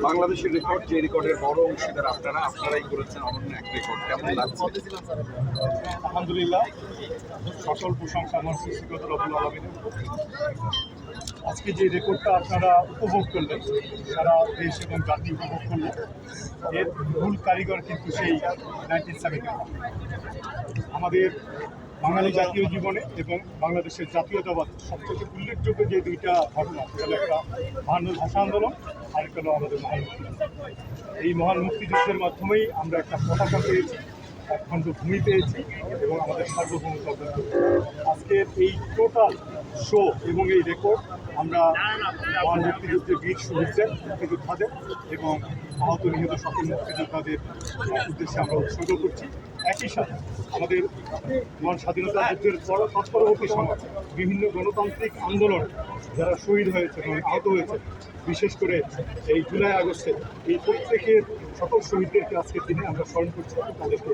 বাংলাদেশের রেকর্ড, যে রেকর্ডের বড় অংশীদার আপনারাই করেছেন অনন্য এক রেকর্ড, কেমন লাগছে? আলহামদুলিল্লাহ, সকল প্রশংসা আমার সৃষ্টিগত রব্বুল আলামিনের। আজকে যে রেকর্ডটা আপনারা উপভোগ করলেন, সারা দেশ এবং জাতি উপভোগ করলেন, এর মূল কারিগর কিন্তু সেই 1970 আমাদের বাঙালি জাতীয় জীবনে এবং বাংলাদেশের জাতীয়তাবাদ সবচেয়ে উল্লেখযোগ্য যে দুইটা ঘটনা, সেটা একটা মহান ভাষা আন্দোলন, আরেকটা হলো আমাদের মহান মুক্তিযুদ্ধ। এই মহান মুক্তিযুদ্ধের মাধ্যমেই আমরা একটা পতাকা পেয়েছি, একখণ্ড ভূমি পেয়েছি এবং আমাদের সার্বভৌমত্ব অর্জন করেছি। আজকের এই টোটাল শো এবং এই রেকর্ড আমরা মহান মুক্তিযুদ্ধের বীর শহীদদের, মুক্তিযোদ্ধাদের এবং আহত নিহত সকল মুক্তিযোদ্ধাদের উদ্দেশ্যে আমরা উৎসর্গ করছি। একই সাথে আমাদের মহান স্বাধীনতা যুদ্ধের তৎপরবর্তী সময় বিভিন্ন গণতান্ত্রিক আন্দোলন যারা শহীদ হয়েছে এবং আহত হয়েছে, বিশেষ করে এই জুলাই আগস্টে এই প্রত্যেকের সকল শহীদদেরকে আজকের দিনে আমরা স্মরণ করছি, তাদেরকে